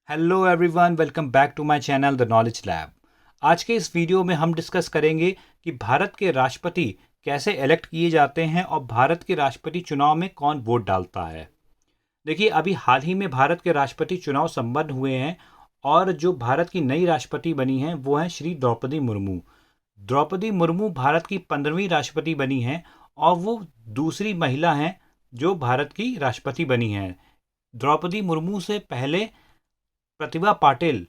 Hello everyone, welcome back to my channel the knowledge lab. आज के इस video में हम डिस्कस करेंगे कि भारत के राष्ट्रपति कैसे इलेक्ट किए जाते हैं और भारत के राष्ट्रपति चुनाव में कौन वोट डालता है। देखिए, अभी हाल ही में भारत के राष्ट्रपति चुनाव संपन्न हुए हैं और जो भारत की नई राष्ट्रपति बनी हैं वो हैं श्री द्रौपदी मुर्मू। द्रौपदी मुर्मू भारत की 15वीं राष्ट्रपति बनी हैं और वो दूसरी महिला हैं जो भारत की राष्ट्रपति बनी हैं। द्रौपदी मुर्मू से पहले प्रतिभा पाटिल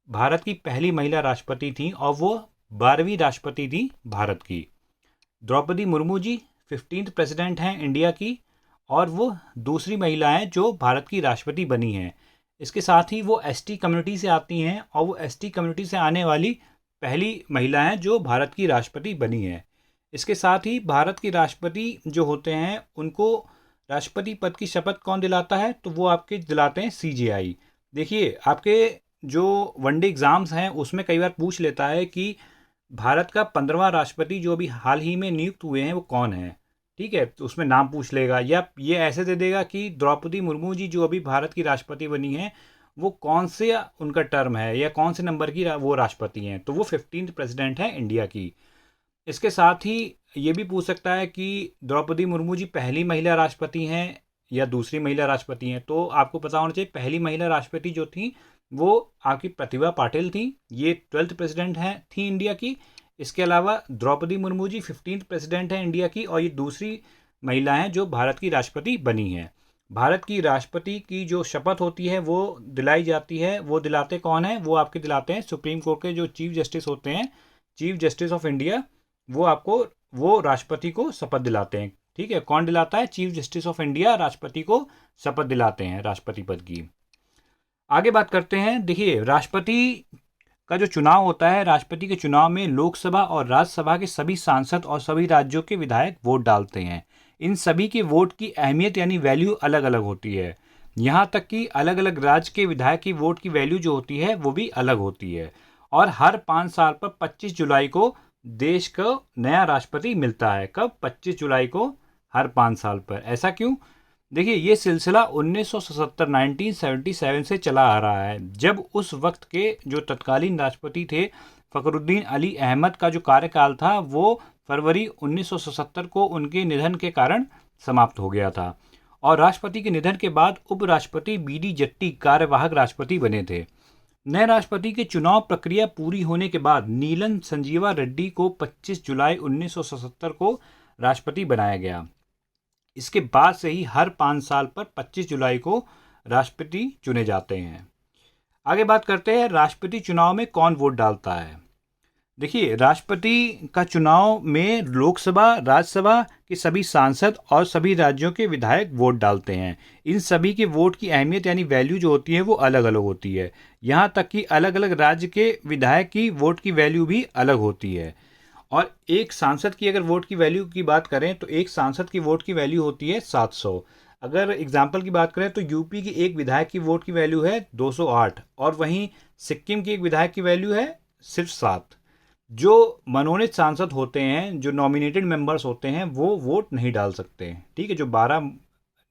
भारत की पहली महिला राष्ट्रपति थी और वो 12वीं राष्ट्रपति थी भारत की। द्रौपदी मुर्मू जी 15th प्रेसिडेंट हैं इंडिया की और वो दूसरी महिला हैं जो भारत की राष्ट्रपति बनी हैं। इसके साथ ही वो एसटी कम्युनिटी से आती हैं और वो एसटी कम्युनिटी से आने वाली पहली महिला हैं जो भारत की राष्ट्रपति बनी है। इसके साथ ही भारत की राष्ट्रपति जो होते हैं उनको राष्ट्रपति पद की शपथ कौन दिलाता है, तो वो आपके दिलाते हैं सीजेआई। देखिए, आपके जो वनडे एग्ज़ाम्स हैं उसमें कई बार पूछ लेता है कि भारत का 15वां राष्ट्रपति जो अभी हाल ही में नियुक्त हुए हैं वो कौन है। ठीक है, तो उसमें नाम पूछ लेगा या ये ऐसे दे देगा कि द्रौपदी मुर्मू जी जो अभी भारत की राष्ट्रपति बनी हैं वो कौन से उनका टर्म है या कौन से नंबर की वो राष्ट्रपति हैं, तो वो 15th प्रेसिडेंट है इंडिया की। इसके साथ ही ये भी पूछ सकता है कि द्रौपदी मुर्मू जी पहली महिला राष्ट्रपति हैं या दूसरी महिला राष्ट्रपति हैं। तो आपको पता होना चाहिए पहली महिला राष्ट्रपति जो थी वो आपकी प्रतिभा पाटिल थी, ये 12th प्रेसिडेंट हैं थी इंडिया की। इसके अलावा द्रौपदी मुर्मू जी 15th प्रेसिडेंट हैं इंडिया की और ये दूसरी महिला हैं जो भारत की राष्ट्रपति बनी हैं। भारत की राष्ट्रपति की जो शपथ होती है वो दिलाई जाती है, वो दिलाते कौन है, वो आपके दिलाते हैं सुप्रीम कोर्ट के जो चीफ जस्टिस होते हैं, चीफ जस्टिस ऑफ इंडिया, वो आपको वो राष्ट्रपति को शपथ दिलाते हैं। ठीक है, कौन दिलाता है? चीफ जस्टिस ऑफ इंडिया राष्ट्रपति को शपथ दिलाते हैं राष्ट्रपति पद की। आगे बात करते हैं। देखिए, राष्ट्रपति का जो चुनाव होता है, राष्ट्रपति के चुनाव में लोकसभा और राज्यसभा के सभी सांसद और सभी राज्यों के विधायक वोट डालते हैं। इन सभी के वोट की अहमियत यानी वैल्यू अलग अलग होती है। यहाँ तक कि अलग अलग राज्य के विधायक की वोट की वैल्यू जो होती है वो भी अलग होती है। और हर 5 साल पर 25 जुलाई को देश को नया राष्ट्रपति मिलता है। कब? 25 जुलाई को, हर 5 साल पर। ऐसा क्यों? देखिए, ये सिलसिला 1977 से चला आ रहा है, जब उस वक्त के जो तत्कालीन राष्ट्रपति थे फ़खरुद्दीन अली अहमद का जो कार्यकाल था वो फरवरी 1977 को उनके निधन के कारण समाप्त हो गया था। और राष्ट्रपति के निधन के बाद उपराष्ट्रपति बीडी जट्टी कार्यवाहक राष्ट्रपति बने थे। नए राष्ट्रपति के चुनाव प्रक्रिया पूरी होने के बाद नीलन संजीवा रेड्डी को 25 जुलाई 1977 को राष्ट्रपति बनाया गया। इसके बाद से ही हर 5 साल पर 25 जुलाई को राष्ट्रपति चुने जाते हैं। आगे बात करते हैं राष्ट्रपति चुनाव में कौन वोट डालता है। देखिए, राष्ट्रपति का चुनाव में लोकसभा, राज्यसभा के सभी सांसद और सभी राज्यों के विधायक वोट डालते हैं। इन सभी के वोट की अहमियत यानी वैल्यू जो होती है वो अलग अलग होती है। यहाँ तक कि अलग अलग राज्य के विधायक की वोट की वैल्यू भी अलग होती है। और एक सांसद की अगर वोट की वैल्यू की बात करें तो एक सांसद की वोट की वैल्यू होती है 700। अगर एग्जाम्पल की बात करें तो यूपी की एक विधायक की वोट की वैल्यू है 208 और वहीं सिक्किम की एक विधायक की वैल्यू है सिर्फ 7। जो मनोनीत सांसद होते हैं, जो नॉमिनेटेड मेंबर्स होते हैं, वो वोट नहीं डाल सकते। ठीक है, जो 12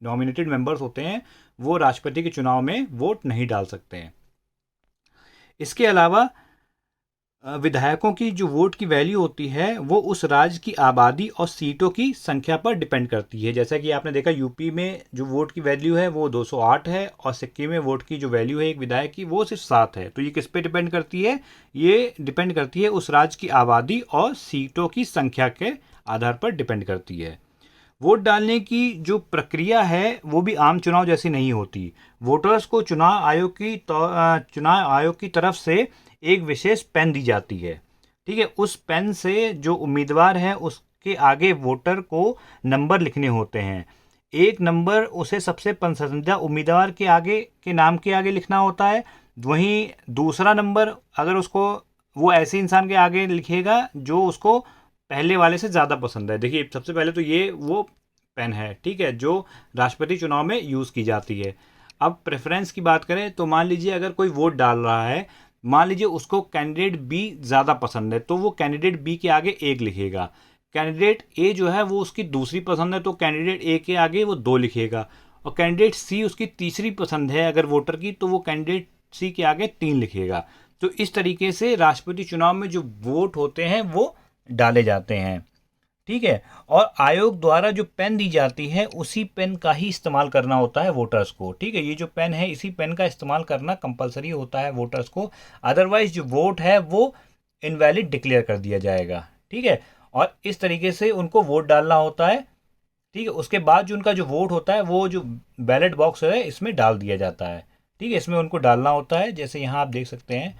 नॉमिनेटेड मेंबर्स होते हैं वो राष्ट्रपति के चुनाव में वोट नहीं डाल सकते हैं। इसके अलावा विधायकों की जो वोट की वैल्यू होती है वो उस राज्य की आबादी और सीटों की संख्या पर डिपेंड करती है। जैसा कि आपने देखा, यूपी में जो वोट की वैल्यू है वो 208 है और सिक्किम में वोट की जो वैल्यू है एक विधायक की वो सिर्फ 7 है। तो ये किस पे डिपेंड करती है? ये डिपेंड करती है उस राज्य की आबादी और सीटों की संख्या के आधार पर डिपेंड करती है। वोट डालने की जो प्रक्रिया है वो भी आम चुनाव जैसी नहीं होती। वोटर्स को चुनाव आयोग की तरफ से एक विशेष पेन दी जाती है। ठीक है, उस पेन से जो उम्मीदवार है उसके आगे वोटर को नंबर लिखने होते हैं। एक नंबर उसे सबसे पसंदीदा उम्मीदवार के आगे के नाम के आगे लिखना होता है। वहीं दूसरा नंबर अगर उसको वो ऐसे इंसान के आगे लिखेगा जो उसको पहले वाले से ज़्यादा पसंद है। देखिए, सबसे पहले तो ये वो पेन है, ठीक है, जो राष्ट्रपति चुनाव में यूज़ की जाती है। अब प्रेफरेंस की बात करें तो मान लीजिए अगर कोई वोट डाल रहा है, मान लीजिए उसको कैंडिडेट बी ज़्यादा पसंद है तो वो कैंडिडेट बी के आगे 1 लिखेगा। कैंडिडेट ए जो है वो उसकी दूसरी पसंद है तो कैंडिडेट ए के आगे वो 2 लिखेगा। और कैंडिडेट सी उसकी तीसरी पसंद है अगर वोटर की, तो वो कैंडिडेट सी के आगे 3 लिखिएगा। तो इस तरीके से राष्ट्रपति चुनाव में जो वोट होते हैं वो डाले जाते हैं, ठीक है। और आयोग द्वारा जो पेन दी जाती है उसी पेन का ही इस्तेमाल करना होता है वोटर्स को, ठीक है। ये जो पेन है इसी पेन का इस्तेमाल करना कंपलसरी होता है वोटर्स को, अदरवाइज जो वोट है वो इनवैलिड डिक्लेयर कर दिया जाएगा, ठीक है। और इस तरीके से उनको वोट डालना होता है, ठीक है। उसके बाद जो उनका जो वोट होता है वो जो बैलेट बॉक्स है इसमें डाल दिया जाता है, ठीक है। इसमें उनको डालना होता है। जैसे यहाँ आप देख सकते हैं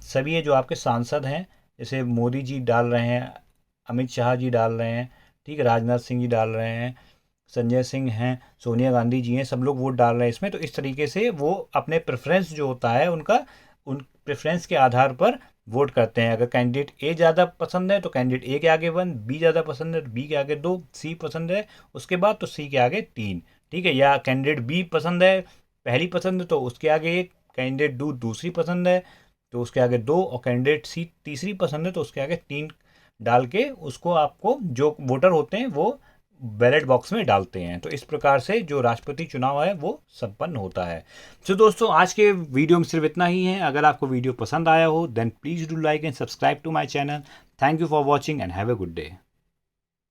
सभी ये जो आपके सांसद हैं, जैसे मोदी जी डाल रहे हैं, अमित शाह जी डाल रहे हैं, ठीक है, राजनाथ सिंह जी डाल रहे हैं, संजय सिंह हैं, सोनिया गांधी जी हैं, सब लोग वोट डाल रहे हैं इसमें। तो इस तरीके से वो अपने प्रेफरेंस जो होता है उनका, उन प्रेफरेंस के आधार पर वोट करते हैं। अगर कैंडिडेट ए ज़्यादा पसंद है तो कैंडिडेट ए के आगे 1, बी ज़्यादा पसंद है तो बी के आगे 2, सी पसंद है उसके बाद तो सी के आगे 3, ठीक है। या कैंडिडेट बी पसंद है, पहली पसंद है तो उसके आगे 1, कैंडिडेट दूसरी पसंद है तो उसके आगे 2, और कैंडिडेट सी तीसरी पसंद है तो उसके आगे 3 डाल के उसको आपको जो वोटर होते हैं वो बैलेट बॉक्स में डालते हैं। तो इस प्रकार से जो राष्ट्रपति चुनाव है वो संपन्न होता है। तो दोस्तों आज के वीडियो में सिर्फ इतना ही है। अगर आपको वीडियो पसंद आया हो then please do like and subscribe to my channel. Thank you for watching and have a good day.